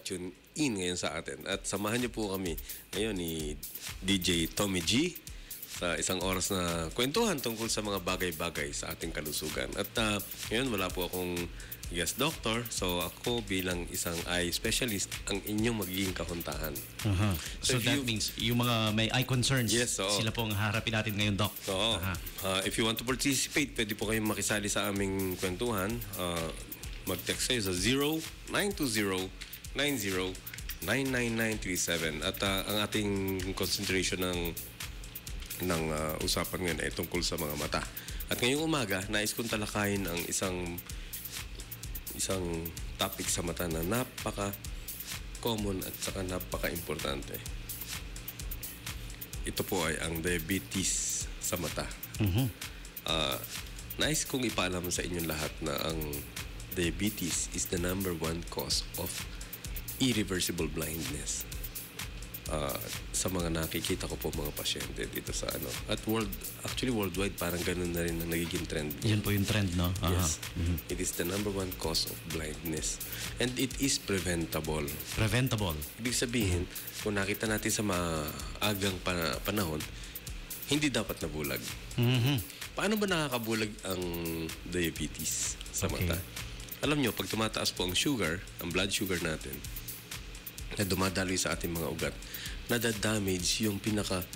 tune in ngayon sa atin. At samahan niyo po kami ngayon ni DJ Tommy G sa isang oras na kwentuhan tungkol sa mga bagay-bagay sa ating kalusugan. At ngayon wala po akong guest doctor. So ako bilang isang eye specialist ang inyong magiging kahuntahan. So that means yung mga may eye concerns, yes, sila po ang harapin natin ngayon, Doc. So, if you want to participate, pwede po kayong makisali sa aming kwentuhan. Mag-text kayo sa 0920-90-99937. At ang ating concentration ng usapan ngayon ay tungkol sa mga mata. At ngayong umaga, nais kong talakayin ang isang topic sa mata na napaka-common at saka napaka-importante. Ito po ay ang diabetes sa mata. Nais kong ipaalam sa inyong lahat na ang diabetes is the #1 cause of irreversible blindness. Sa mga nakikita ko po mga pasyente dito sa at worldwide parang ganun na rin ang nagiging trend. Yan po yung trend, no? Yes. It is the #1 cause of blindness and it is preventable. Preventable. Ibig sabihin, kung nakita natin sa maagang panahon, hindi dapat nabulag. Paano ba nakakabulag ang diabetes sa mata? Alam nyo, pag tumataas po ang sugar, ang blood sugar natin, na dumadaloy sa ating mga ugat, nadadamage yung pinaka-loob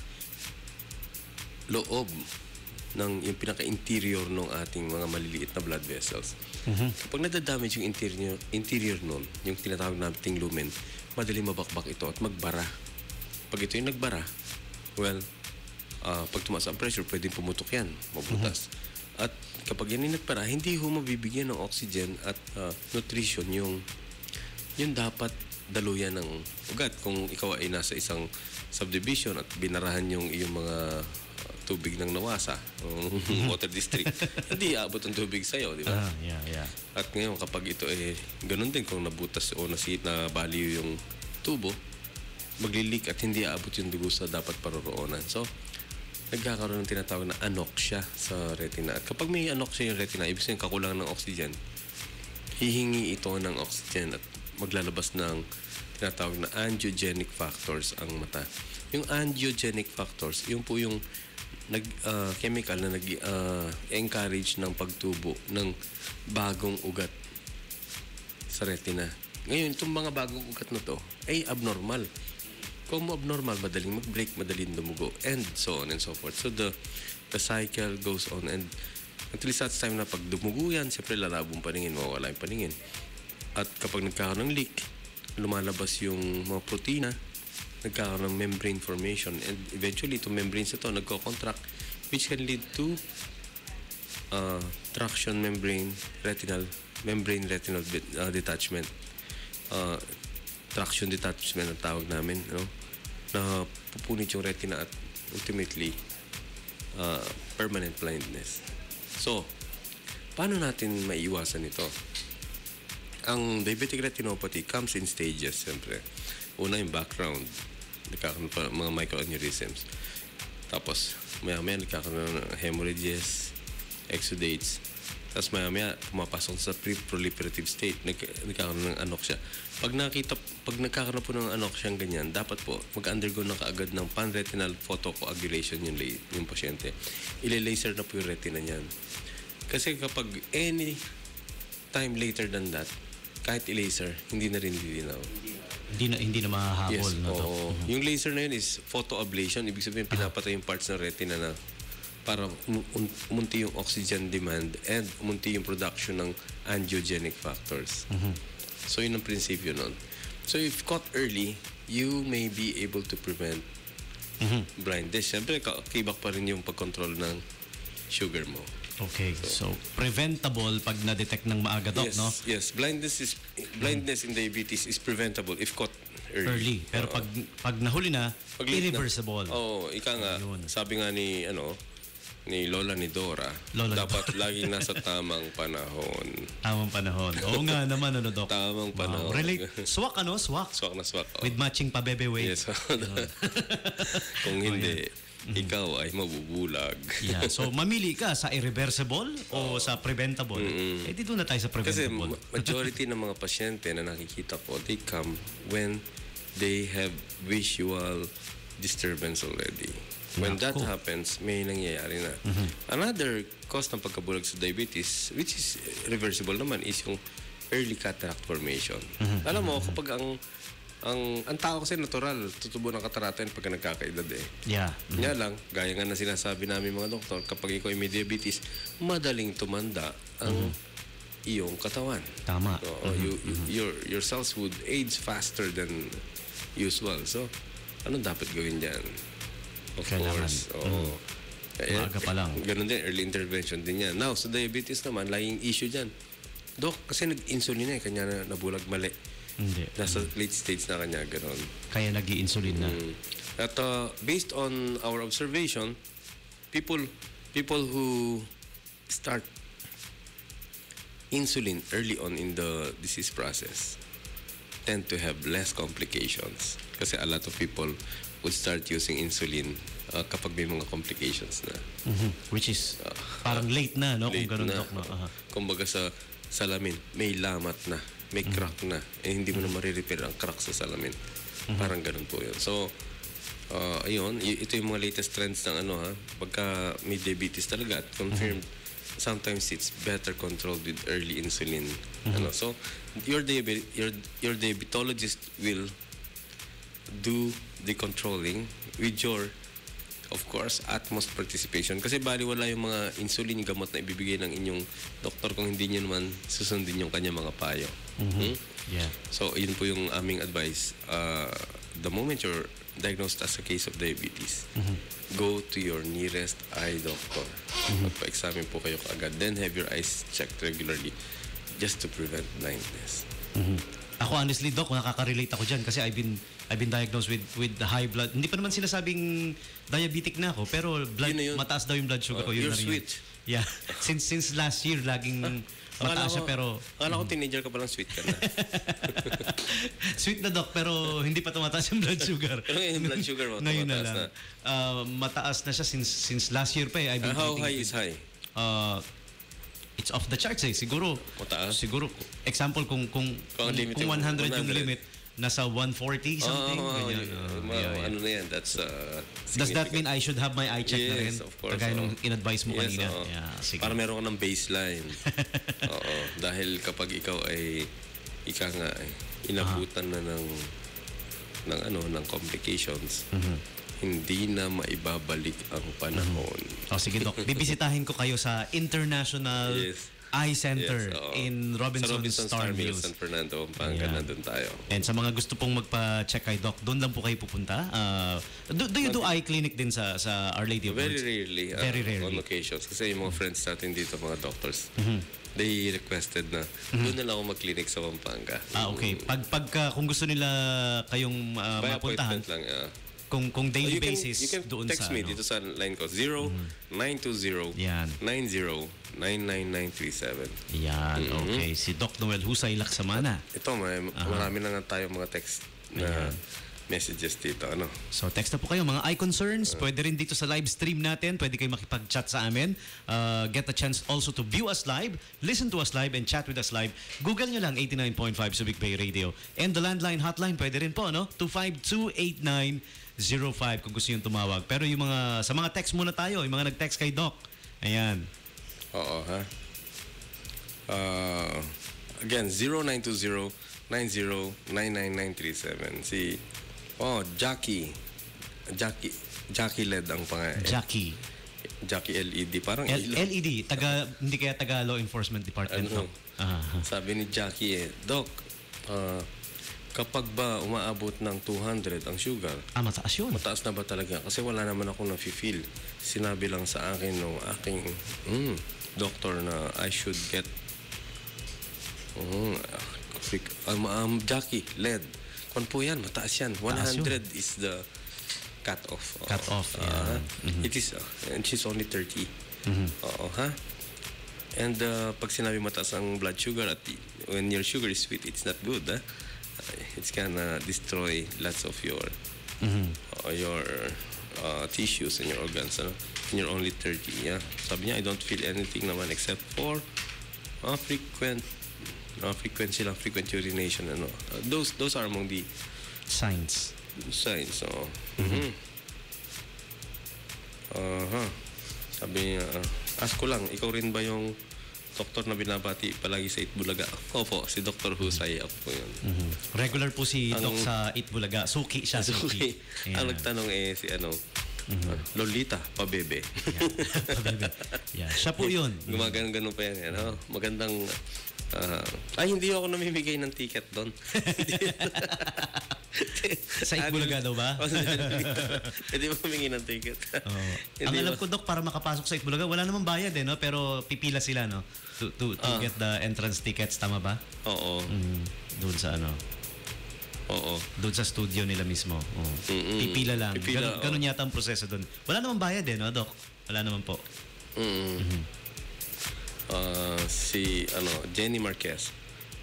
yung pinaka-interior ng ating mga maliliit na blood vessels. Kapag nadadamage yung interior nun, yung tinatawag nating lumen, madali mabakbak ito at magbara. Pag ito yung nagbara, pag tumaas ang pressure, pwedeng pumutok yan, mabutas. At kapag yan yung nagpara, hindi ho mabibigyan ng oxygen at nutrition yung dapat daluyan ng ugat. Kung ikaw ay nasa isang subdivision at binarahan yung iyong mga tubig ng Nawasa, water district, hindi aabot ang tubig sa'yo, di ba? Yeah. At ngayon, kapag ito ganun din kung nabutas o nabaliw yung tubo, maglilik at hindi aabot yung dugo sa dapat paroroonan. So, nagkakaroon ng tinatawag na anoxia sa retina. At kapag may anoxia yung retina, ibig sabihin kakulangan ng oxygen, hihingi ito ng oxygen at maglalabas ng tinatawag na angiogenic factors ang mata. Yung angiogenic factors, yung po yung chemical na nag-encourage ng pagtubo ng bagong ugat sa retina. Ngayon, itong mga bagong ugat na to ay abnormal. Kung abnormal, madaling mag-break, madaling dumugo, and so on and so forth. So the cycle goes on, and until such time na pag dumugo yan, siyempre lalabong paningin, mawawala yung paningin. At kapag nagkakaroon ng leak, lumalabas yung mga protina, nagkakaroon ng membrane formation, and eventually itong membranes ito nagko-contract, which can lead to traction membrane retinal detachment. Traction detachment ang tawag namin, na pupunit yung retina at ultimately permanent blindness. So, paano natin maiiwasan ito? Ang diabetic retinopathy comes in stages, siyempre. Una yung background, nagkakaroon pa mga microaneurysms. Tapos, maya-maya nagkakaroon ng hemorrhages, exudates. Tapos maya-maya pumapasok sa pre-proliferative state, nagkakaroon ng anoxia. Pag nagkakaroon po ng anoxia ganyan, dapat po mag-undergo na kaagad ng panretinal photocoagulation yung pasyente. Ile-laser na po yung retina niyan. Kasi kapag any time later than that, kahit i-laser, hindi na rin lilinaw. Hindi na mahahabol. Yes, no, oo. Yung laser na yun is photoablation. Ibig sabihin, pinapatay yung parts ng retina na para umunti yung oxygen demand and umunti yung production ng angiogenic factors. So, yun ang prinsipyo nun. So, if caught early, you may be able to prevent blindness. Siyempre, kibak pa rin yung pag-control ng sugar mo. Okay, so preventable pag na-detect ng maaga, Doc, yes, no? Yes, blindness in diabetes is preventable if caught early. Pero pag nahuli na, irreversible. Ika nga, sabi nga ni Lola ni Dora, dapat laging nasa tamang panahon. Tamang panahon. Oo nga naman, Doc? Tamang panahon. Relate. Swak, Swak. Swak na swak. With matching pa bebe weight. Yes. Kung hindi, ikaw ay mabubulag. Yeah. So, mamili ka sa irreversible o sa preventable. Eh, di doon na tayo sa Kasi preventable. majority ng mga pasyente na nakikita ko, they come when they have visual disturbance already. When that Nako. happens, may nangyayari na. Another cause ng pagkabulag sa diabetes, which is reversible naman, is yung early cataract formation. Alam mo, kapag ang tao kasi natural, tutubo ng katarata yan pagka nagkakaedad eh. Yeah. Nga lang, gaya nga na sinasabi namin mga doktor, kapag ikaw ay may diabetes, madaling tumanda ang iyong katawan. Tama. So, your cells would age faster than usual. So, anong dapat gawin dyan? Of Kailangan. course. Oo. Maaga pa lang. Ganun din, early intervention din yan. Now, sa diabetes naman, laging issue dyan. Dok, kasi nag-insulin na eh, kanya na nabulag mali. Hindi. Nasa late stage na kanya, gano'n. Kaya nag-i-insulin na. At based on our observation, people who start insulin early on in the disease process tend to have less complications. Kasi a lot of people would start using insulin kapag may mga complications na. Which is parang late na, no? Late Kung ganun, na. Doc. No? Kumbaga sa salamin, may lamat na, may crack na. Eh, hindi mo na marirepair ang crack sa salamin. Parang ganun po yun. So, ayun, ito yung mga latest trends ng pagka may diabetes talaga at confirmed, sometimes it's better controlled with early insulin. So, your diabetologist will do the controlling with your, of course, utmost participation. Kasi baliwala yung mga insulin gamot na ibibigay ng inyong doktor kung hindi nyo naman susundin yung kanya mga payo. Yeah. So, yun po yung aming advice. The moment you're diagnosed as a case of diabetes, go to your nearest eye doctor. Magpa-examine po kayo kaagad. Then have your eyes checked regularly just to prevent blindness. Ako honestly, Doc, nakaka-relate ako dyan kasi I've been diagnosed with the high blood. Hindi pa naman sinasabing diabetic na ako, pero Yun na yun. mataas daw yung blood sugar ko. Yun You're na rin yun. sweet. Yeah. Since last year, laging mataas siya, pero Akala ko teenager ka palang sweet ka na. sweet na, Doc, pero hindi pa tumataas yung blood sugar. Pero ngayon yung blood sugar mo, Ngayon na tumataas lang. Mataas na siya since last year pa eh. I've been How treating high it. is high? It's off the charts eh. Siguro, Mataas? example, kung ang limit 100 yung yung 100. limit, nasa 140 something. ganyan. Yeah. Ano na yan? That's Does that mean I should have my eye check na rin? Yes, of course. Kagaya nung in-advise mo Yes, kanina. oo. Yeah, sige. Para meron ka ng baseline. Oo. Dahil kapag ikaw ay inabutan na ng complications, hindi na maibabalik ang panahon. Oh, sige, Doc. Bibisitahin ko kayo sa International Yes. Eye Center Yes, oo. in Sa Robinson Star Mills. San Fernando, Pampanga, Yeah. nandun tayo. And sa mga gusto pong magpa-check kay Doc, doon lang po kayo pupunta. Do you do eye clinic din sa Our Lady of Very Lourdes? rarely. Very rarely. On occasions. Kasi yung mga friends natin dito, mga doctors, they requested na doon na lang ako mag-clinic sa Pampanga. Okay. Kung gusto nila kayong By mapuntahan, appointment lang. kung daily You can basis doon text sa me dito sa line ko 0920 Yan. 90 99937. Yan, okay. Si Doc Noel Husay Laksamana. Ito, marami na nga tayo mga text na messages dito. So text na po kayo mga eye concerns. Pwede rin dito sa live stream natin. Pwede kayo makipag-chat sa amin. Get a chance also to view us live, listen to us live, and chat with us live. Google nyo lang 89.5 Subic Bay Radio. And the landline hotline pwede rin po, no? 252-8905 kung gusto nyo tumawag. Pero yung sa mga text muna tayo, yung mga nag-text kay Doc. Ayan. Oo, ha? Again, 0920-90-99937. Si Jackie LED ang pangalan. Jackie. Jackie LED. Parang LED. Hindi kaya taga Law Enforcement Department. Ano? Doc? Aha. Sabi ni Jackie Doc, kapag ba umaabot ng 200 ang sugar, Mataas yun. mataas na ba talaga? Kasi wala naman akong nafe-feel. Sinabi lang sa akin nung aking doctor na I should get Jackie, LED. Kung po yan, mataas yan. 100 is the cut-off. Cut-off, yeah. It is, and she's only 30. Oo, ha? And pag sinabi mataas ang blood sugar, when your sugar is sweet, it's not good, ha? It's gonna destroy lots of your tissues in your organs, ano? And you're only 30, yeah. Sabi niya, I don't feel anything naman except for frequent urination, ano. Those are among the Signs. signs, so. Sabi niya, ask ko lang, ikaw rin ba yung doktor na binabati palagi sa Itbulaga? Opo, si Dr. Husay, ako po yun. Regular po si Doc sa Itbulaga. Suki siya, suki. Okay. Ang nagtanong si Lolita Pabebe. Pabebe. Yeah. Siya po yun. Gumagano pa yan. Ano? Magandang... hindi ako namimigay ng ticket doon. Sa Itbulaga daw ba? Hindi mo humingi ng ticket. Ang alam ko, Doc, para makapasok sa Itbulaga, wala namang bayad no? Pero pipila sila, no? To get the entrance tickets, tama ba? Oo. Doon sa Oo. Doon sa studio nila mismo. Pipila lang. Ganun yata ang proseso doon. Wala namang bayad no, Doc? Wala naman po. Si Jenny Marquez.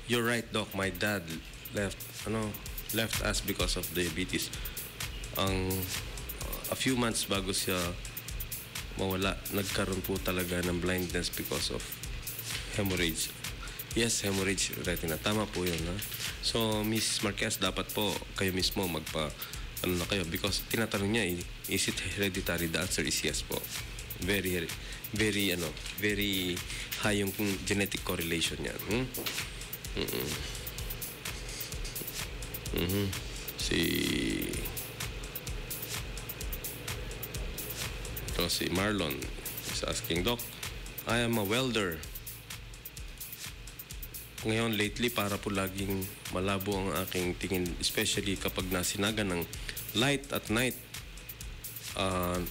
You're right, Doc. My dad left us because of diabetes. A few months bago siya mawala, nagkaroon po talaga ng blindness because of hemorrhage. Yes, hemorrhage retina. Tama po yun. Ha? So, Miss Marquez, dapat po kayo mismo na kayo because tinatanong niya, is it hereditary? The answer is yes po. Very, very, very high yung genetic correlation niyan. Si Marlon is asking, Doc, I am a welder. Ngayon, lately, para po laging malabo ang aking tingin, especially kapag nasinaga ng light at night.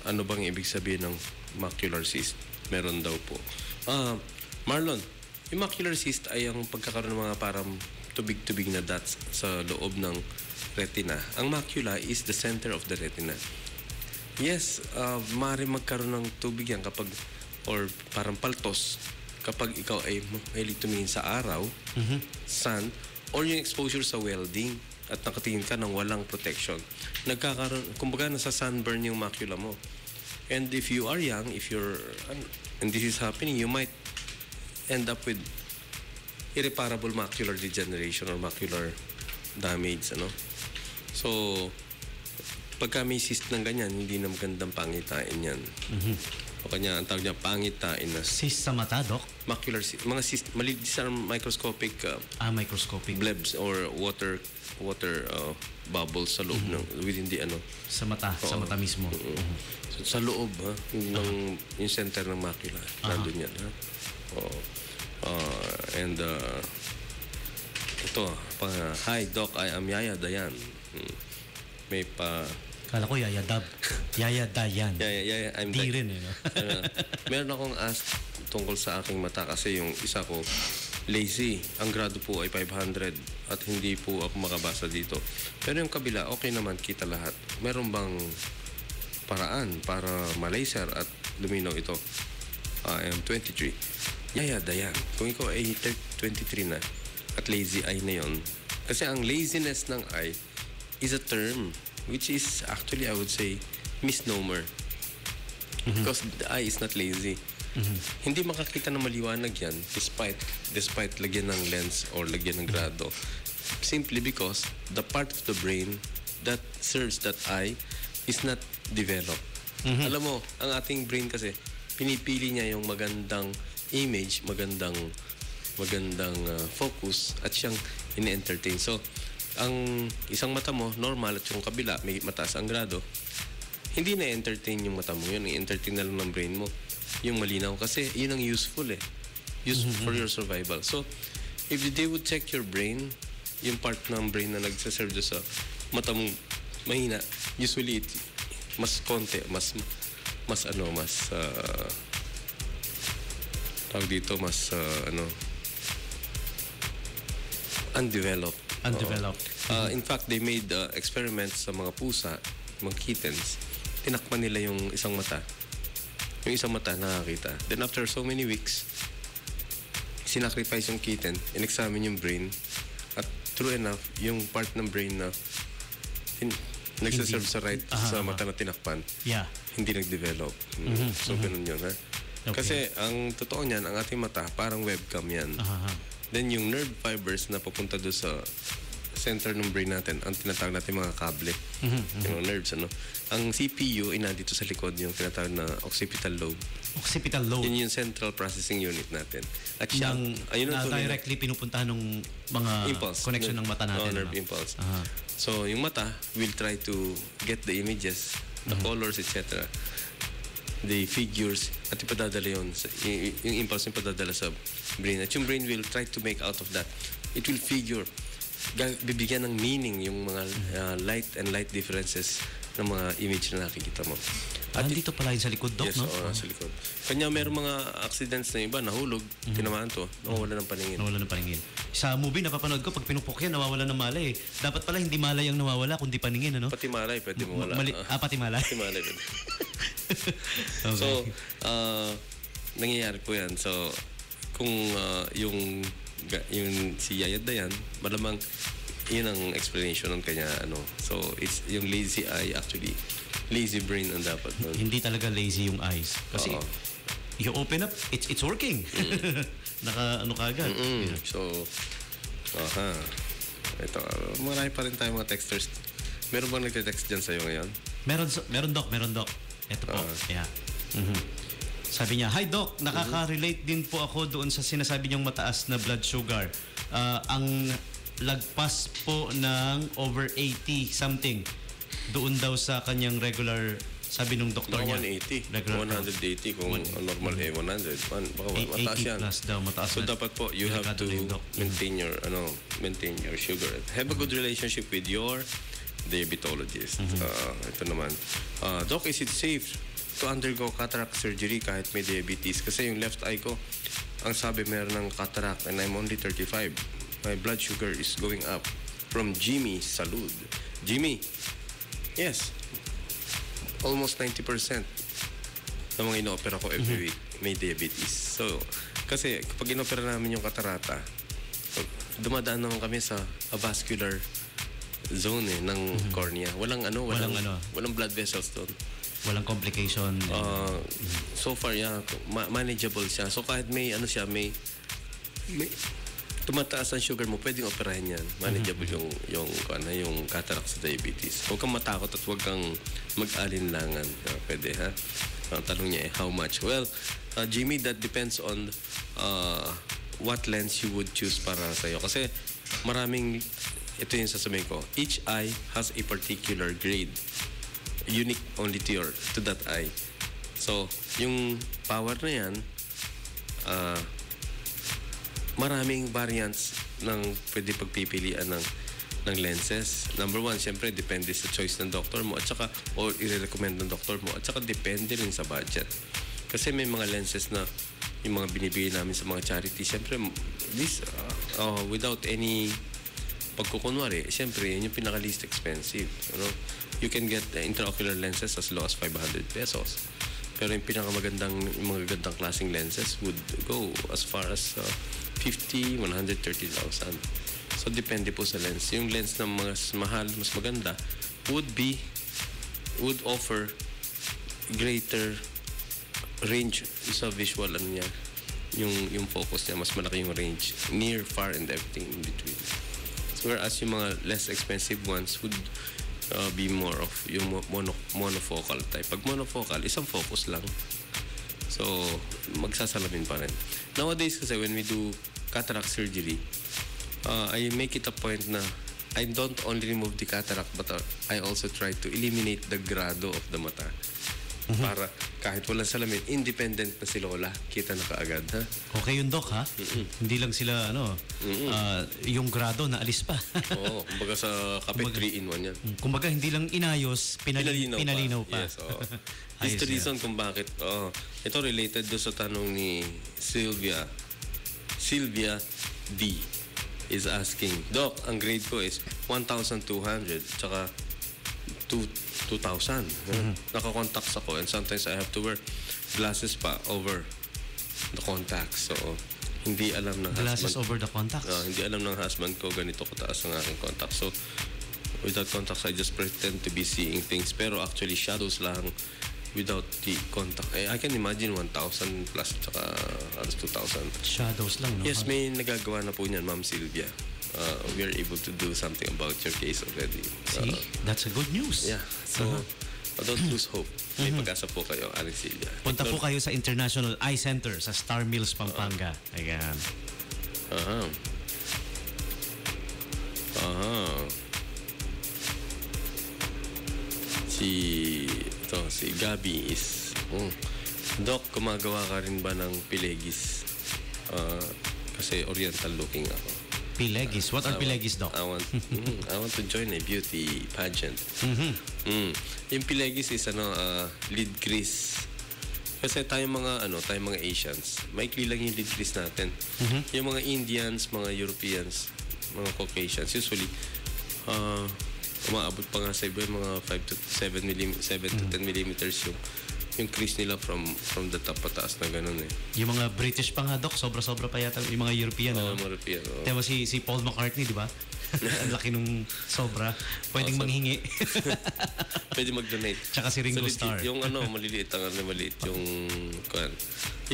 Ano bang ibig sabihin ng macular cyst? Meron daw po. Marlon, yung macular cyst ay ang pagkakaroon ng mga parang tubig-tubig na dots sa loob ng retina. Ang macula is the center of the retina. Yes, maaari magkaroon ng tubig yan kapag, or parang paltos, kapag ikaw ay mahilig tumingin sa araw, sun, or yung exposure sa welding at nakatingin ka ng walang protection. Nagkakaroon, kumbaga nasa sunburn yung macula mo. And if you are young, and this is happening, you might end up with irreparable macular degeneration or macular damage, So, pagka may cyst ng ganyan, hindi na magandang pangitain yan. O kanya, ang tawag niya, pangitain na cyst sa mata, Doc? macular cyst. Mga cyst, maliit sa microscopic microscopic blebs or water bubbles sa loob ng within the sa mata, sa mata mismo. So, sa loob ng yung center ng macula. Nandun yan. And ito, hi Doc, I am Yaya Dayan. May Kala ko Yaya Dab. Yaya Dayan. Yaya, I'm Di rin meron akong ask tungkol sa aking mata kasi yung isa ko lazy. Ang grado po ay 500 at hindi po ako makabasa dito. Pero yung kabila, okay naman, kita lahat. Meron bang paraan para malaser at luminaw ito? I am 23. Yaya Dayan, kung ikaw ay 23 na at lazy eye na yon, kasi ang laziness ng eye is a term which is actually, I would say, misnomer. Because the eye is not lazy. Hindi makakita ng maliwanag yan despite lagyan ng lens or lagyan ng grado. Simply because the part of the brain that serves that eye is not developed. Alam mo, ang ating brain kasi, pinipili niya yung magandang image, magandang focus at siyang ini-entertain. So, ang isang mata mo, normal, at yung kabila, may mataas ang grado, hindi na-entertain yung mata mo yun. I-entertain na lang ng brain mo yung malinaw. Kasi yun ang useful Useful for your survival. So, if they would check your brain, yung part ng brain na nagsaserve sa mata mong mahina, usually mas konti, tawag dito, mas undeveloped. In fact, they made experiments sa mga pusa, mga kittens. Tinakpan nila yung isang mata. Yung isang mata nakakita. Then after so many weeks, sinacrifice yung kitten, in-examine yung brain, at true enough, yung part ng brain na nagsaserve sa right sa mata na tinakpan, Yeah. hindi nag-develop. So, ganun yun, ha? Okay. Kasi, ang totoo niyan, ang ating mata, parang webcam yan. Then, yung nerve fibers na papunta doon sa center ng brain natin, ang tinatawag natin mga kable, yung mga nerves, ano? Ang CPU, inandito sa likod, yung tinatawag na occipital lobe. Occipital lobe. Yun yung central processing unit natin. At siya, ayun na ang tunay na directly pinupuntahan ng mga impulse. connection ng mata natin. Nerve ano? impulse. So, yung mata will try to get the images, the colors, etc. The figures, at ipadadala yun. Yung impulse yung padadala sa brain. At yung brain will try to make out of that. It will figure. Bibigyan ng meaning yung mga light and light differences ng mga image na nakikita mo. At Dito pala yun sa likod, Doc, yes, no? oo, sa likod. Kanya meron mga accidents na iba, nahulog, tinamaan to, nawawala ng paningin. Nawala ng paningin. Sa movie, napapanood ko, pag pinupok yan, nawawala ng malay. Dapat pala hindi malay ang nawawala, kundi paningin, ano? Pati malay, pwede mo wala. Pati malay. Pati malay, pwede. Okay. So, nangyayari po yan. So, kung yung si Yaya Dayan, malamang yun ang explanation ng kanya, ano. So, it's yung lazy eye, actually, lazy brain ang dapat nun. Hindi talaga lazy yung eyes. Kasi, you open up, it's working. Ano kagad. Yeah. So, ito, marami pa rin tayong mga texters. Meron bang nagte-text dyan sa'yo ngayon? Meron Doc. Ito po. Yeah. Sabi niya, "Hi Doc, nakaka-relate din po ako doon sa sinasabi niyong mataas na blood sugar. Ang lagpas po ng over 80 something. Doon daw sa kanyang regular, sabi nung doktor niya. 180. Regular 180 kung normal 100. Baka mataas 80 yan. plus daw, mataas So na. dapat po you have Delikado to na yun, Doc. maintain your sugar. Have a good relationship with your diabetologist. Ito naman. Doc, is it safe to undergo cataract surgery kahit may diabetes? Kasi yung left eye ko, ang sabi meron ng cataract and I'm only 35. My blood sugar is going up. From Jimmy Salud. Jimmy, yes. Almost 90% ng mga ino-opera ko every week may diabetes. So, kasi kapag ino-opera namin yung katarata, dumadaan naman kami sa avascular zone ng cornea. Walang blood vessels doon. Walang complication. So far, yeah, manageable siya. So kahit may may tumataas ang sugar mo, pwedeng operahin yan. Manageable yung cataract sa diabetes. Huwag kang matakot at huwag kang mag-alinlangan. Pwede, ha? Ang tanong niya how much? Well, Jimmy, that depends on what lens you would choose para sa'yo. Kasi maraming, ito yung sasabihin ko, each eye has a particular grade. Unique only to that eye. So, yung power na yan, maraming variants ng pwede pagpipilian ng lenses. Number one, syempre, depende sa choice ng doctor mo at saka, o i-recommend ng doctor mo at saka depende rin sa budget. Kasi may mga lenses na yung mga binibigay namin sa mga charity, syempre, this, without any pagkukunwari, syempre, yun yung pinaka-least expensive. You know? You can get intraocular lenses as low as 500 pesos. Pero yung yung mga gandang klaseng lenses would go as far as 50, 130,000. So, depende po sa lens. Yung lens na mas mahal, mas maganda, would offer greater range sa visual, niya. Yung focus niya, mas malaki yung range. Near, far, and everything in between. Whereas yung mga less expensive ones would be more of yung monofocal type. Pag monofocal, isang focus lang. So, magsasalamin pa rin. Nowadays kasi when we do cataract surgery, I make it a point na I don't only remove the cataract but I also try to eliminate the grado of the mata. Para kahit walang salamin, independent na si Lola, kita na kaagad, ha? Okay yun, Doc, ha? Hindi lang sila, yung grado na alis pa. Oo, kumbaga sa kape 3-in-1 yan. Kumbaga, hindi lang inayos, pinalinaw pa. Yes, oo. This is the reason kung bakit, ito related do sa tanong ni Sylvia D is asking, Doc, ang grade ko is 1,200 tsaka 2,000. Naka-contacts ako and sometimes I have to wear glasses pa over the contacts. So, hindi alam ng Glasses husband. over the contacts? Hindi alam ng husband ko ganito kataas ang aking contacts. So, Without contacts, I just pretend to be seeing things. Pero actually, shadows lang without the contact. I can imagine 1,000 plus tsaka alas 2,000. Shadows lang, no? Yes, may nagagawa na po niyan, Ma'am Sylvia. We are able to do something about your case already. See, that's a good news. Yeah. So, don't lose hope. May pag-asa po kayo, Aling Sylvia. Punta po kayo sa International Eye Center sa Star Mills, Pampanga. Ayan. Aha. Si Gabi is, Doc, gumagawa ka rin ba ng pilegis? Kasi oriental looking ako. Pilegis. What are pilegis, Doc? I want to join a beauty pageant. Yung pilegis is lead crease. Kasi tayong mga Asians, maikli lang yung lead crease natin. Yung mga Indians, mga Europeans, mga Caucasians, usually umaabot pa nga sa iba mga 5 to 10 millimeters yung crease nila from the top pataas na ganun eh. Yung mga British pa nga, Doc, sobra-sobra pa yata yung mga European. Mga European. Diba si Paul McCartney, di ba? Ang laki nung sobra. Pwedeng manghingi. Pwede mag-donate. Tsaka si Ringo Starr. Yung maliliit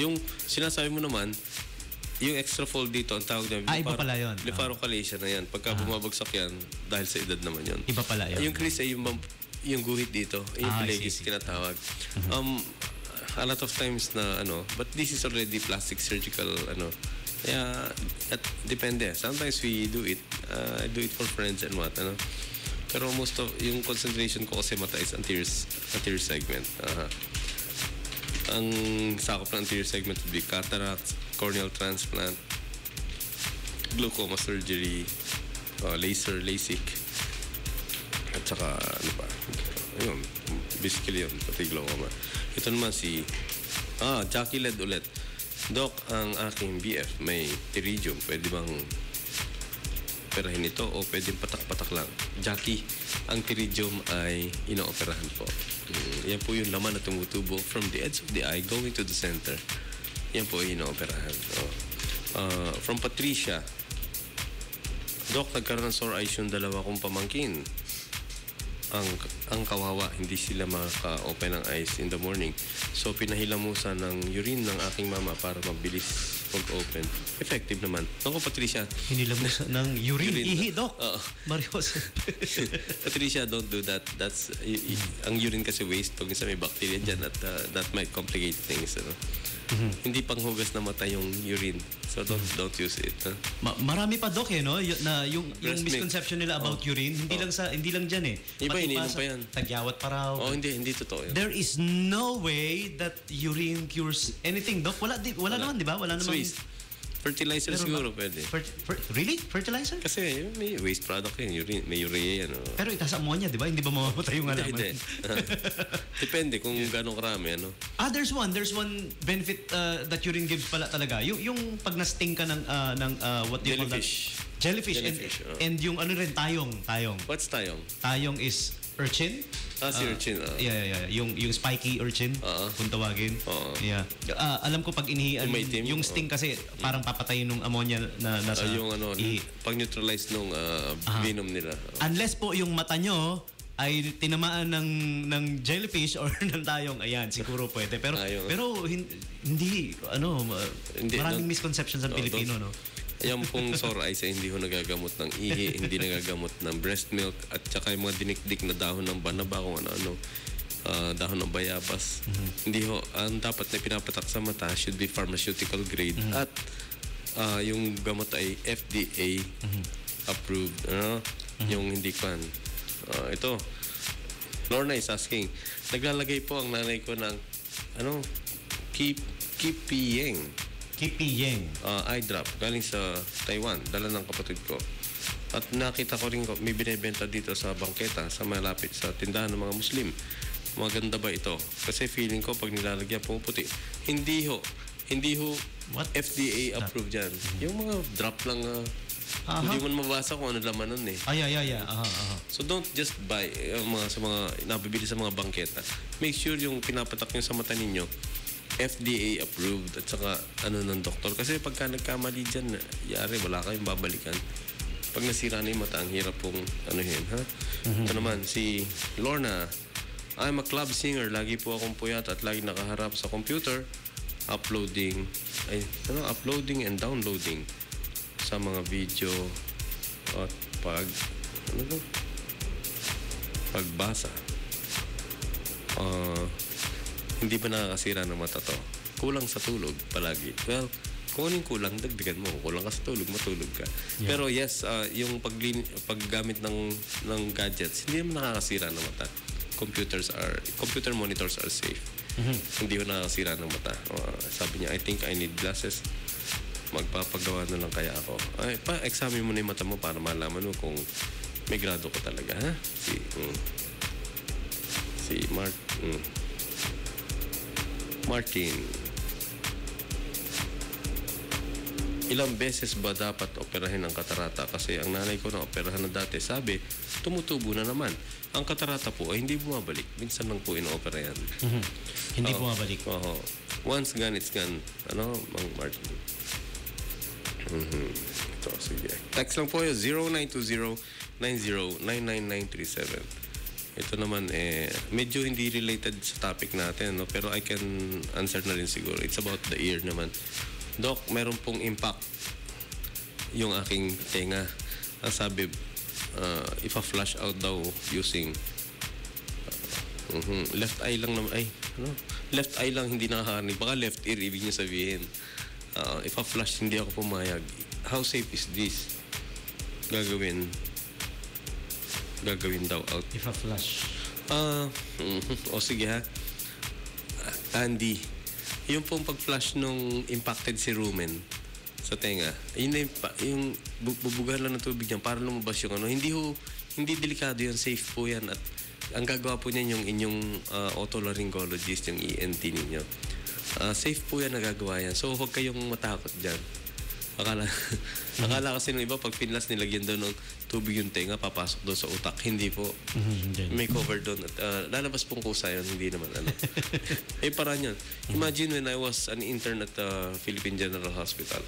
yung sinasabi mo naman, yung extra fold dito, ang tawag niya, iba pala yun. Blepharochalacia na yan. Pagka bumabagsak yan, dahil sa edad naman yun. Iba pala yun. Yung crease ay yung guhit dito. Yung pilegis tinatawag. A lot of times na but this is already plastic surgical kaya depende. Sometimes we do it. I do it for friends and what pero most of yung concentration ko kasi mata is anterior segment. Ang sakop ng anterior segment would be cataract, corneal transplant, glaucoma surgery, laser, LASIK, at saka ayun, basically yun, pati glaucoma. Ito naman si Jackie Led ulit. Doc, ang aking BF may pterygium. Pwede bang operahin ito o pwedeng patak-patak lang? Jackie, ang pterygium ay inooperahan po. Yan po yung laman na tumutubo from the edge of the eye going to the center. Yan po ay inooperahan. From Patricia, Doc, nagkaroon ng sore eyes yung dalawa kong pamangkin. Ang kawawa, hindi sila makaka-open ng eyes in the morning. So, pinahilamusan ng urine ng aking mama para mabilis mag-open. Effective naman. Naku, Patricia. Hinilamusan ng urine. Ihi, Doc. Marios. Patricia, don't do that. That's, ang urine kasi waste. Pag may bacteria dyan at that might complicate things. Hindi panghugas na mata yung urine. So, don't use it. Marami pa, Doc, no? Yung misconception nila about urine, hindi lang dyan eh. Iba, ininom pa yan. Tagyawat pa raw. Hindi totoo yan. There is no way that urine cures anything, Doc. Wala naman, di ba? Wala naman. Waste. Fertilizer siguro pwede. Really? Fertilizer? Kasi may waste product yun. Urine, may urea yan. Pero itaas ammonia, di ba? Hindi ba mamamatay yung halaman? Hindi. Depende kung gano'ng karami. There's one benefit that urine gives pala talaga. Yung pag na-sting ka ng what do you call that? Jellyfish. And yung rin, tayong. What's tayong? Tayong is urchin. Si urchin. Yeah. Yung spiky urchin, kung tawagin. Yeah. Alam ko pag inihian, yung sting kasi parang papatayin ng ammonia na nasa pag-neutralize nung venom nila. Unless po yung mata nyo ay tinamaan ng jellyfish or ng tayong, ayan, siguro pwede. Pero hindi, maraming misconceptions ang Pilipino, no? Yung pong sore eyes ay hindi ho nagagamot ng ihi, hindi nagagamot ng breast milk, at saka yung mga dinikdik na dahon ng banaba, kung ano-ano, dahon ng bayabas. Hindi ho, ang dapat na pinapatak sa mata should be pharmaceutical grade at yung gamot ay FDA approved. Yung hindi kan. Ito, Lorna is asking, naglalagay po ang nanay ko ng Kipiyeng eye drop galing sa Taiwan, dala ng kapatid ko. At nakita ko rin may binibenta dito sa bangketa sa malapit sa tindahan ng mga Muslim. Maganda ba ito? Kasi feeling ko pag nilalagyan pumuputi. Hindi ho FDA approved yan. Yung mga drop lang hindi mo mabasa kung ano laman nun eh. So don't just buy sa mga nabibili sa mga bangketa. Make sure yung pinapatak nyo sa mata ninyo FDA approved at saka ng doktor. Kasi pagka nagkamali dyan, yari, wala kayong babalikan. pag nasira na yung mata, ang hirap pong ano yun, ha? Ito naman, si Lorna. I'm a club singer. Lagi po akong puyat at lagi nakaharap sa computer. Uploading and downloading sa mga video at pagbasa. Hindi ba nakakasira ng mata to? Kulang sa tulog palagi. Well, kung anong kulang, dagdagan mo. Kulang ka sa tulog, matulog ka. Yeah. Pero yes, yung paggamit ng gadgets, hindi naman nakakasira ng mata. Computer monitors are safe. Hindi ko nakakasira ng mata. Sabi niya, I think I need glasses. Magpapagawa na lang kaya ako. Pa-examine mo na yung mata mo para malaman mo kung may grado ko talaga, ha? Si Martin. Ilang beses ba dapat operahin ang katarata? Kasi ang nanay ko na operahan na dati, sabi, tumutubo na naman. Ang katarata po ay hindi bumabalik. Minsan lang po ino-opera yan. Hindi bumabalik. Once gone, it's gone. Ano, Mang Martin? Ito, sige. Text lang po yun, 0920-90-99937. Ito naman, medyo hindi related sa topic natin, no? Pero I can answer na rin siguro. It's about the ear naman. Doc, meron pong impact yung aking tenga. Ang sabi, if a flush out daw using left eye lang naman. Left eye lang hindi nakakarinig. Baka left ear, ibig niya sabihin. If a flush, hindi ako pumayag. How safe is this? Gagawin daw out. If a flush. O sige ha. Andy, yung pong pag-flush nung impacted si rumen sa tenga, yun na yung bubugahan lang ng tubig niyan para lumabas yung ano. Hindi delikado yan, safe po yan. At ang gagawa po niyan yung inyong otolaryngologist, yung ENT ninyo. Safe po yan, nagagawa yan. So, huwag kayong matakot dyan. Akala kasi ng iba, pag pinlas, nilagyan doon ng tubig yung tenga, papasok doon sa utak. Hindi po. May cover doon. At lalabas pong kusa yun, hindi naman ano. Parang yun. Imagine when I was an intern at Philippine General Hospital.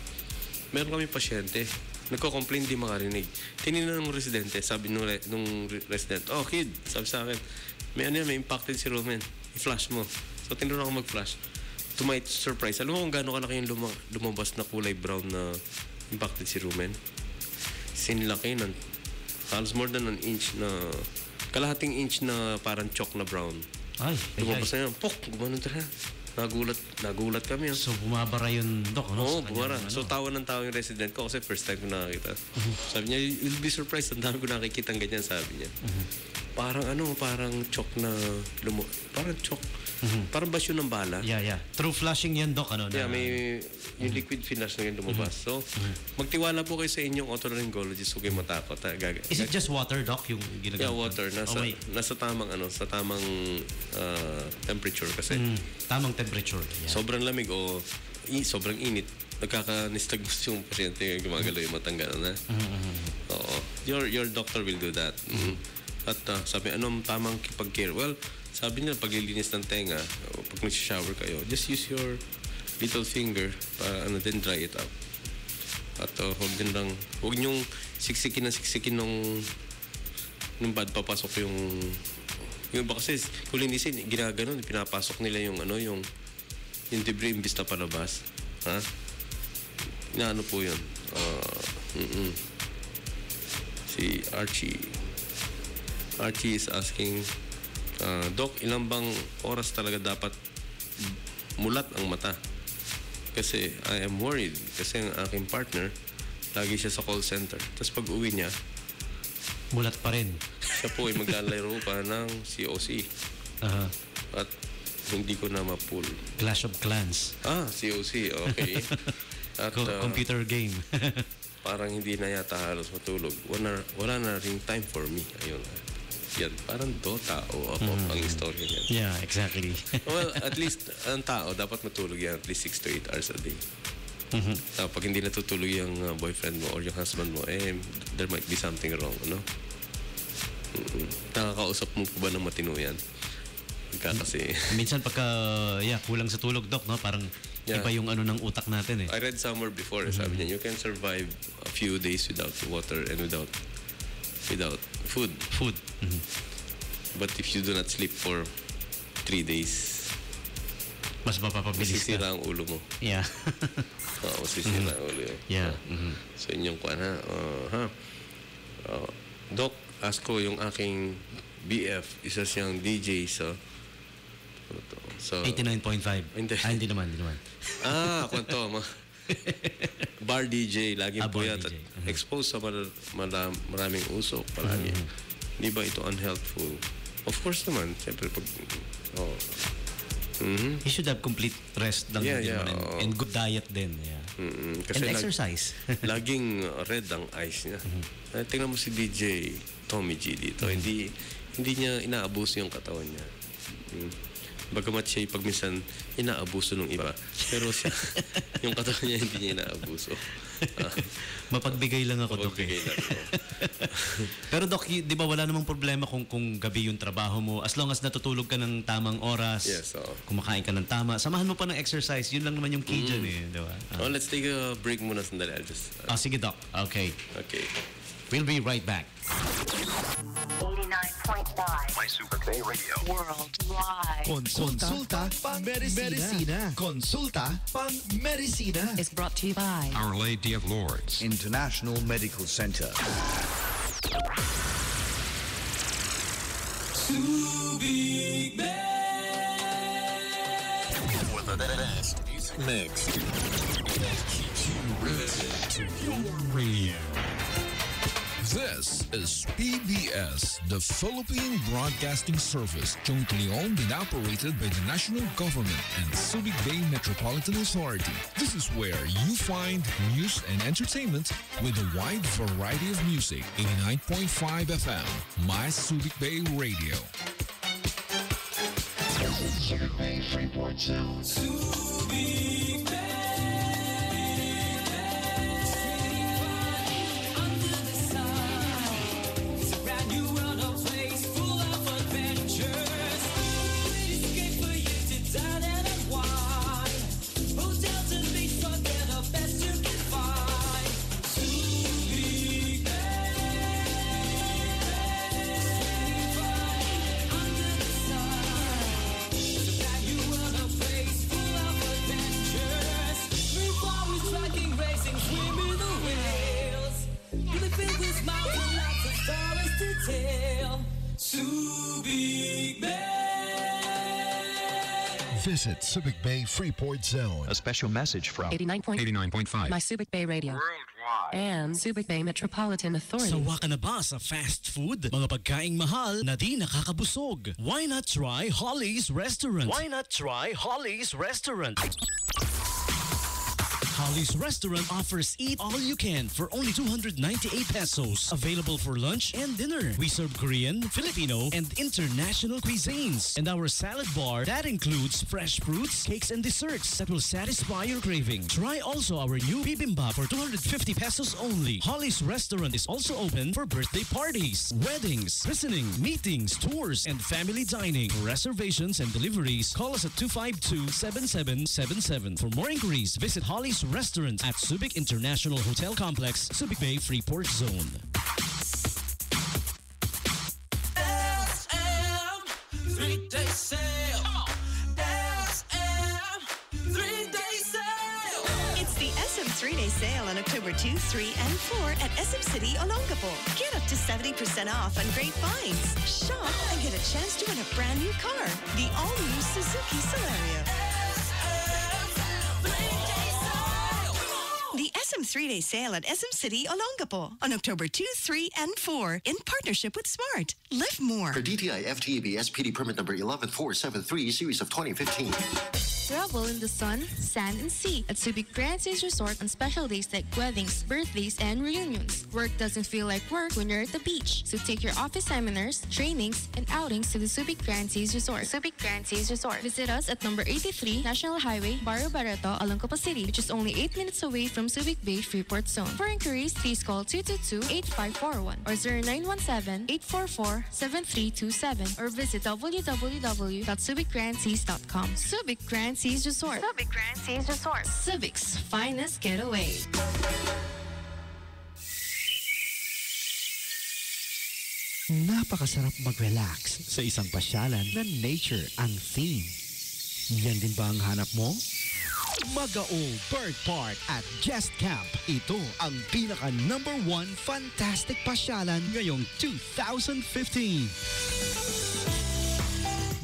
Meron kami pasyente. Nagko-complain, di makarinig. Tinignan ng residente, sabi nung resident, kid, sabi sa akin, may impacted si rumen. I-flash mo. So, tinuro ako mag-flash. To my surprise, alam mo kung gaano kalaki yung lumabas na kulay brown na impacted si rumen? Sinlaki ng halos more than an inch na kalahating inch na parang chalk na brown. Lumabas na yan. Gumanon talaga. Nagulat kami. So, bumabara yun, Doc, no? Oo, bumabara. So, tawa ng tawa yung resident ko kasi first time ko nakakita. Sabi niya, you'll be surprised. Ang dami ko nakikita ng ganyan, sabi niya. Parang chalk na parang chalk. Parang basyo ng bala. Yeah. True flushing yan, Doc, ano? Yeah, may yung liquid flash na yun lumabas. So, magtiwala po kayo sa inyong otolaryngologist. Huwag kayo matakot. Is it just water, Doc, yung ginagamit? Yeah, water. Nasa tamang temperature kasi. Tamang temperature. Yeah. Sobrang lamig o sobrang init. Nagkaka-nystagmus yung pasyente, gumagalaw yung matanggal na. Oo. Your doctor will do that. At sabi, anong tamang pag-care? Well, sabi niya, paglilinis ng tenga, pag nag-shower kayo, just use your little finger para then dry it up. At huwag niyong siksikin nung bad papasok yung iba kasi kung linisin, ginaganon, pinapasok nila yung debris imbis na palabas. Ha? Inaano po yun? Si Archie is asking, Doc, ilang bang oras talaga dapat mulat ang mata? Kasi I am worried. Kasi ang aking partner, lagi siya sa call center. Tapos pag uwi niya, mulat pa rin. Siya po ay maglalaro pa ng COC. At hindi ko na ma-pull. Clash of Clans. COC. Okay. At, computer game. parang hindi na yata halos matulog. Wala na ring time for me. Ayun. Yan, parang Dota o ang istorya niyan. Yeah, exactly. Well, at least ang tao dapat matulog yan at least 6 to 8 hours a day. Pag hindi natutulog yung boyfriend mo or yung husband mo, there might be something wrong, ano? Nakakausap mo ba ng matino yan? Kasi minsan pagka kulang sa tulog, Doc, no? Parang Yeah. Iba yung ano ng utak natin eh. I read somewhere before, sabi niya, you can survive a few days without water and without food. Food. But if you do not sleep for 3 days, Mas mapapabilis ka. masisira ang ulo mo. Yeah. Oo, masisira ang ulo yun. Yeah. So, yun yung kuwan ha. Doc, ask ko yung aking BF, isa siyang DJ sa... Ano to? So, 89.5. Hindi. Hindi naman. Kwanto, bar DJ, laging Bar puyat DJ. at exposed sa maraming usok palagi. Di ba ito unhealthful? Of course naman, siyempre pag... You should have complete rest lang Yeah, din yeah, naman oo. and good diet din. Yeah. Kasi And exercise. laging red ang eyes niya. Tingnan mo si DJ Tommy G dito. Hindi niya inaabuso yung katawan niya. Bagamat siya pag minsan inaabuso ng iba. Pero siya, yung katawan niya hindi niya inaabuso. Mapagbigay lang ako, Doc. Mapagbigay lang ako. Pero Doc, di ba wala namang problema kung gabi yung trabaho mo. As long as natutulog ka ng tamang oras, Yes, oo. kumakain ka ng tama, samahan mo pa ng exercise. Yun lang naman yung key dyan eh. Di ba? Let's take a break muna sandali. I'll just... Sige, Doc. Okay. Okay. We'll be right back. 89.5 My Super Bay Radio. Worldwide Consulta pang medicina. Consulta pang medicina. is brought to you by Our Lady of Lords. International Medical Center. For the best music mix. Keeps you rooted to your radio. This is PBS, the Philippine Broadcasting Service, jointly owned and operated by the national government and Subic Bay Metropolitan Authority. This is where you find news and entertainment with a wide variety of music. 89.5 FM, My Subic Bay Radio. Visit Subic Bay Freeport Zone. A special message from 89.5 My 89.5. Subic Bay Radio Worldwide. and Subic Bay Metropolitan Authority. Sawa ka na ba sa fast food? Mga pagkaing mahal na di nakakabusog. Why not try Holly's Restaurant? Why not try Holly's Restaurant? Holly's Restaurant offers eat all you can for only 298 pesos. Available for lunch and dinner. We serve Korean, Filipino, and international cuisines. And our salad bar that includes fresh fruits, cakes, and desserts that will satisfy your craving. Try also our new bibimbap for 250 pesos only. Holly's Restaurant is also open for birthday parties, weddings, christening, meetings, tours, and family dining. For reservations and deliveries, call us at 252-7777. For more inquiries, visit Holly's Restaurant at Subic International Hotel Complex, Subic Bay Freeport Zone. SM 3-day sale. SM 3-day sale. It's the SM 3-day sale on October 2, 3, and 4 at SM City, Olongapo. Get up to 70% off on great finds. Shop and get a chance to win a brand new car. The all-new Suzuki Celerio. The SM 3-day sale at SM City, Olongapo on October 2, 3, and 4 in partnership with Smart. Live more. For DTI FTEB SPD permit number 11473, series of 2015. Travel in the sun, sand, and sea at Subic Grand Seas Resort on special days like weddings, birthdays, and reunions. Work doesn't feel like work when you're at the beach. So take your office seminars, trainings, and outings to the Subic Grand Seas Resort. Subic Grand Seas Resort. Visit us at number 83 National Highway, Barrio Barreto, Olongapo City, which is only 8 minutes away from Subic Bay Freeport Zone. For inquiries, please call 222-8541 or 0917-844-7327 or visit www.subicgrandseas.com. Subic Grand Seas Resort. Subic Grand Seas Resort. Subic's finest getaway. Napakasarap mag-relax sa isang pasyalan na nature ang theme. Yan din ba ang hanap mo? Magaol Bird Park at Jest Camp. Ito ang pinaka #1 fantastic pasyalan ngayong 2015.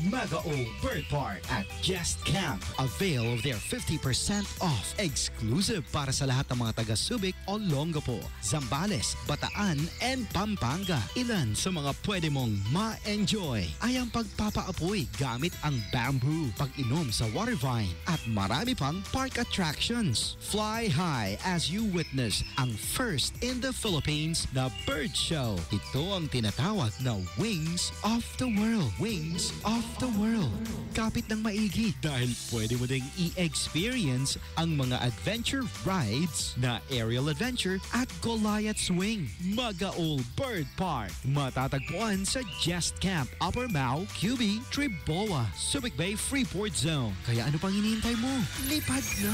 Magaol Bird Park at Jest Camp. Avail of their 50% off exclusive para sa lahat ng mga taga-Subic o Longapo, Zambales, Bataan, and Pampanga. Ilan sa mga pwede mong ma-enjoy ay ang pagpapaapoy gamit ang bamboo, pag-inom sa water vine, at marami pang park attractions. Fly high as you witness ang first in the Philippines na bird show. Ito ang tinatawag na Wings of the World. Wings of the World. Kapit ng maigi dahil pwede mo ding i-experience ang mga adventure rides na aerial adventure at Goliath Swing. Magaol Bird Park. Matatagpuan sa Jest Camp, Upper Mau, QB, Triboa, Subic Bay Freeport Zone. Kaya ano pang hinihintay mo? Lipad na!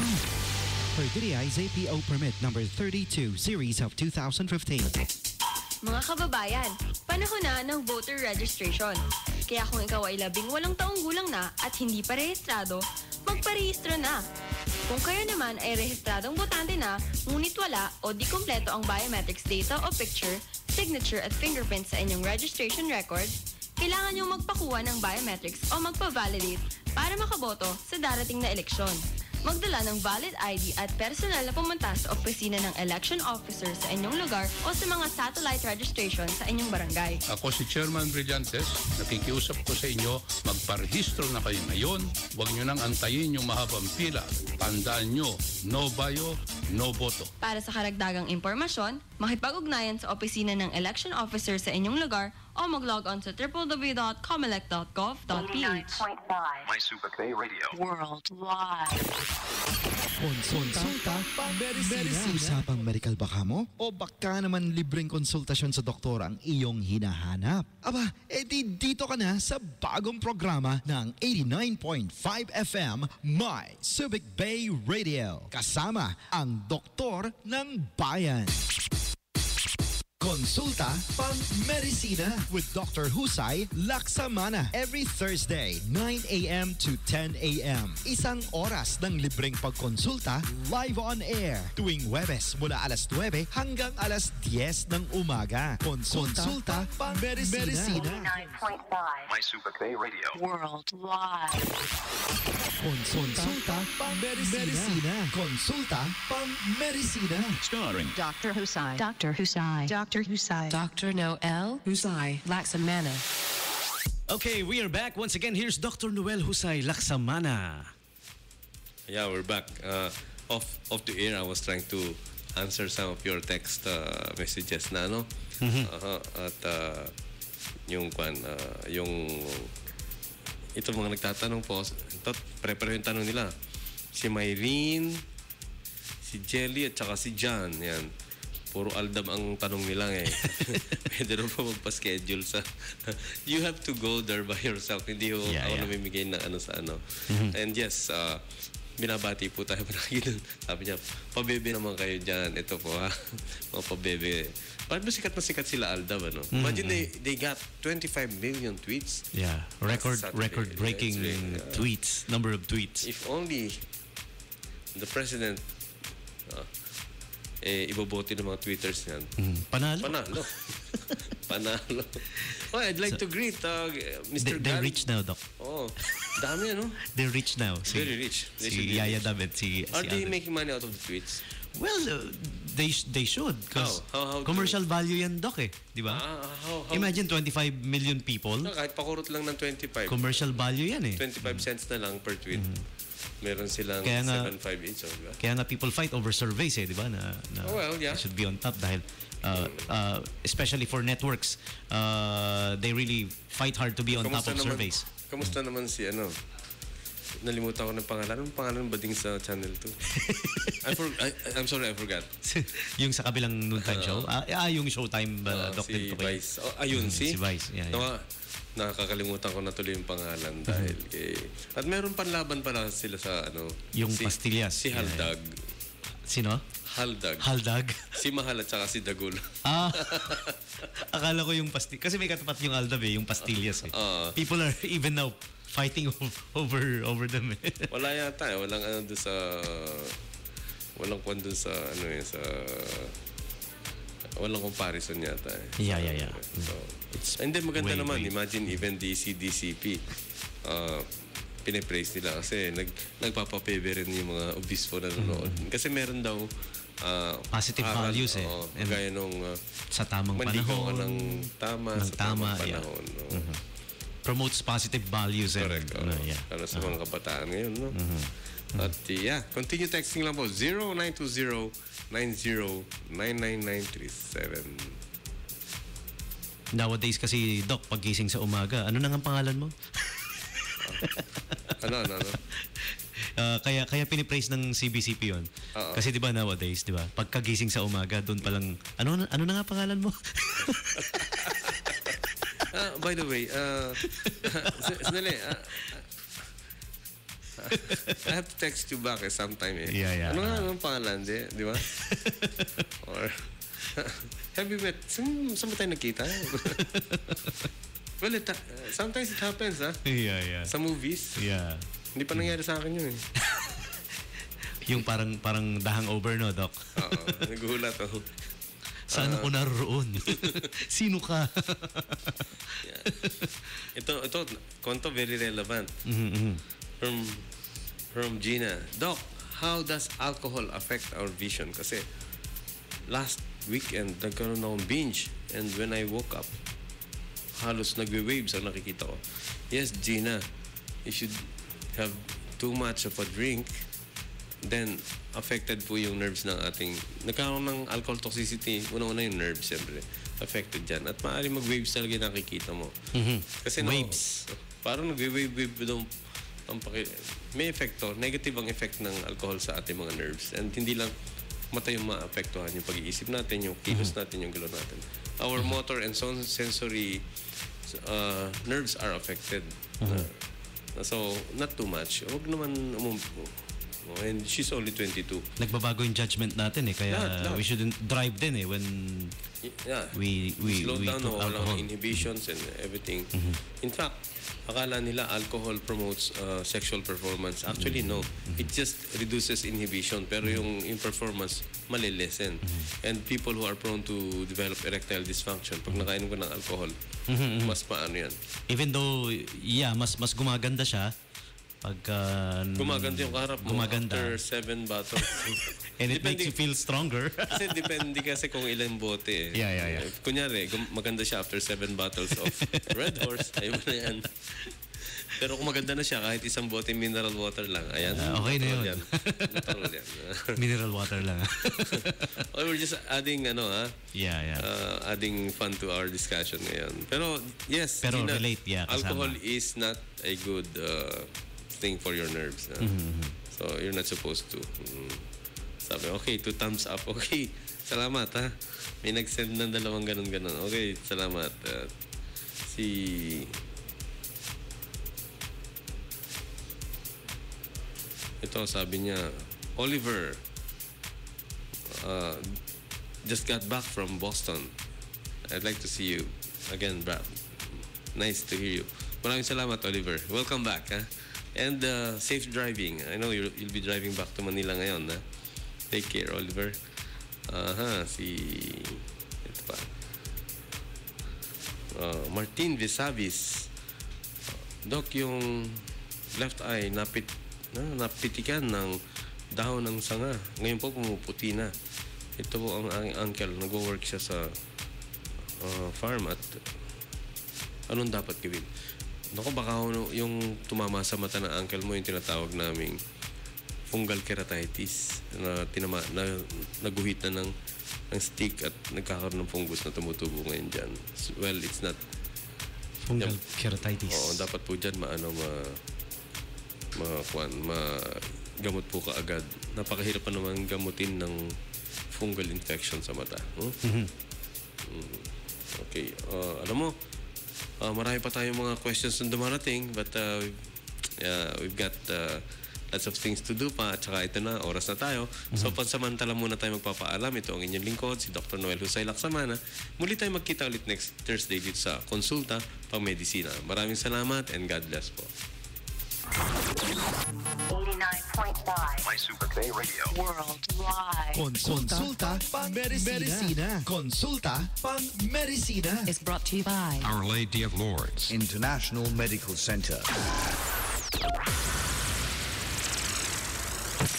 Per DTI ZPO Permit number 32 series of 2015. Mga kababayan, panahon na ng voter registration. Kaya kung ikaw ay 18 taong gulang na at hindi pa rehistrado, magparehistro na. Kung kayo naman ay rehistradong botante na, ngunit wala o di kumpleto ang biometrics data o picture, signature at fingerprint sa inyong registration record, kailangan niyong magpakuha ng biometrics o magpa-validate para makaboto sa darating na eleksyon. Magdala ng valid ID at personal na pumunta sa opisina ng election officer sa inyong lugar o sa mga satellite registration sa inyong barangay. Ako si Chairman Brillantes, nakikiusap ko sa inyo, magparehistro na kayo ngayon. Huwag nyo nang antayin yung mahabang pila. Tandaan nyo, no bio, no boto. Para sa karagdagang impormasyon, makipag-ugnayan sa opisina ng election officer sa inyong lugar o mag-log on sa www.comelec.gov.ph. My Subic Bay Radio. Worldwide. Konsulta, medisina. Usapang medical baka mo? O baka naman libreng konsultasyon sa doktor ang iyong hinahanap? Aba, edi dito ka na sa bagong programa ng 89.5 FM My Subic Bay Radio. Kasama ang Doktor ng Bayan. Konsulta pang medisina with Dr. Husay Laksamana every Thursday, 9 a.m. to 10 a.m. Isang oras ng libreng pagkonsulta live on air tuwing Huwebes mula alas 9 hanggang alas 10 ng umaga. Konsulta pang medisina. 89.5. My Subic Bay Radio. Worldwide. Konsulta pang medisina. Konsulta pang medisina. Starring Dr. Husay. Dr. Husay. Dr. Husay. Dr. Noel Husay Laksamana. Okay, we are back. Once again, here's Dr. Noel Husay Laksamana. Yeah, we're back. Off the air, I was trying to answer some of your text messages na, no? At yung ito mga nagtatanong po, pre-pareho yung tanong nila. Si Myrene, si Jelly, at saka si John. Yan. Puro aldam ang tanong nila eh. Pwede rin po magpa-schedule sa... You have to go there by yourself. Hindi ako namimigay ng ano sa ano. And yes, binabati po tayo. Sabi niya, pabebe naman kayo dyan. Ito po ha. Mga pabebe. Bakit ba sikat na sikat sila aldam, ano? Imagine they got 25 million tweets. Yeah. Record-breaking tweets. Number of tweets. If only the president... ibobote ng mga tweeters yan. Panalo. Panalo. Oh, I'd like to greet Mr. They're rich now, Doc. Oh, dami ano? They're rich now. Very rich. Si Yaya David, Are they making money out of the tweets? Well, they should. Because commercial value yan, Doc eh. Di ba? How? Imagine 25 million people. No, kahit pakurot lang ng 25. Commercial value yan eh. 25 cents na lang per tweet. Meron silang 7.5 each, diba? Kaya nga people fight over surveys eh, di ba? They should be on top dahil especially for networks, they really fight hard to be on top of surveys. Kamusta naman si nalimutan ko ng pangalan. Anong pangalan ba ding sa Channel 2? I'm sorry, I forgot. Yung sa kabilang noontime show? Yung Showtime, Doc. Si Vice. Ayun, si Vice. Yeah. Nakakalimutan ko na tuloy yung pangalan dahil kay... At meron panlaban pala sila sa ano... Yung pastillas. Si Haldag. Sino? Haldag. Haldag? Si Mahal at saka si Dagul. Akala ko yung kasi may katapat yung Aldab yung pastillas People are even now fighting over them Wala yata walang ano doon sa... Walang kwan doon sa ano sa... Walang comparison yata Yeah. So, and then maganda naman, imagine even the CDCP, pinipraise nila kasi nagpapapebe rin yung mga obispo na nanonood. Kasi meron daw positive values gaya nung sa tamang panahon. Ng tama, sa tamang panahon. Promotes positive values. Correct. Para sa mga kabataan ngayon. No? At continue texting lang po 0920-909937. Nowadays kasi, Doc, paggising sa umaga, ano nang ang pangalan mo? Ano? Kaya pinipraise ng CBCP yun. Kasi 'di ba nowadays, 'di ba? Pagkagising sa umaga, doon pa lang ano na nga pangalan mo? By the way, sandali. I have to text you back sometime Yeah. Ano nga ang pangalan, di ba? Or have you met? Saan ba tayo nakita? Well, sometimes it happens, Yeah. Sa movies. Yeah. Hindi pa nangyari sa akin yun Yung parang dahang over, no, Doc? Oo, nagulat ako. Saan ako naroon? Sino ka? Ito, konto very relevant. From Gina. Doc, how does alcohol affect our vision? Kasi last weekend, nagkaroon akong binge. And when I woke up, halos nagwe-waves ang nakikita ko. Yes, Gina, you should have too much of a drink. Then, affected po yung nerves ng ating... Nagkaroon ng alcohol toxicity. Una-una yung nerves, siyempre. Affected dyan. At maaaring mag-waves talaga yung nakikita mo. Kasi waves. Parang nagwe-wave daw. May epekto. Negative ang effect ng alcohol sa ating mga nerves. And hindi lang mata yung maapektuhan yung pag-iisip natin, yung kilos natin, yung galaw natin. Our motor and sensory nerves are affected. So, not too much. Huwag naman and she's only 22. Nagbabago yung judgment natin kaya we shouldn't drive din when we slow down, took alcohol. Walang inhibitions and everything. In fact, akala nila alcohol promotes sexual performance. Actually, no. It just reduces inhibition. Pero yung performance, malilesen. And people who are prone to develop erectile dysfunction, pag nakainom ka ng alcohol, mas paano yan. Even though, mas gumaganda siya, gumaganda yung kaharap mo after 7 bottles. And it makes you feel stronger. Kasi depende kasi kung ilang bote. Yeah. Kunyari, maganda siya after 7 bottles of Red Horse. Ayun na yan. Pero kung maganda na siya, kahit isang bote mineral water lang, ayan. Okay na yun. Natural yan. Mineral water lang. We're just adding, Yeah. Adding fun to our discussion ngayon. Pero, yes. Pero Gina, relate, alcohol is not a good thing for your nerves. So, you're not supposed to. Sabi, okay, 2 thumbs up. Okay, salamat May nag-send ng 2 ganun-ganun. Okay, salamat. Ito, sabi niya, Oliver, just got back from Boston. I'd like to see you again, Brad. Nice to hear you. Maraming salamat, Oliver. Welcome back, And safe driving. I know you'll be driving back to Manila ngayon. Take care, Oliver. Ito pa. Martin Visavis. Doc, yung left eye napitikan ng dahon ng sanga. Ngayon po pumuputi na. Ito po ang aking uncle. Nag-work siya sa farm at anong dapat gawin? Naku, baka yung tumama sa mata ng uncle mo yung tinatawag naming fungal keratitis na naguhit na ng stick at nagkakaroon ng fungus na tumutubo ngayon dyan. Well, it's not fungal keratitis. Oo, dapat po dyan gamot po kaagad. Napakahirap pa naman gamutin ng fungal infection sa mata. Okay, alam mo, Marami pa tayong mga questions na dumarating, but we've got lots of things to do pa, at saka ito na, oras na tayo. So pansamantala muna tayo magpapaalam. Ito ang inyong lingkod, si Dr. Noel Husay Laksamana. Muli tayo magkita ulit next Thursday dito sa Konsulta Pang-Medisina. Maraming salamat and God bless po. 89.5 My Super K Radio. Worldwide. Consulta Pang-Medicina. Consulta Pang-Medicina Is brought to you by Our Lady of Lourdes International Medical Center.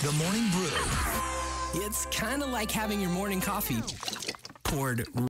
The Morning Brew. It's kind of like having your morning coffee poured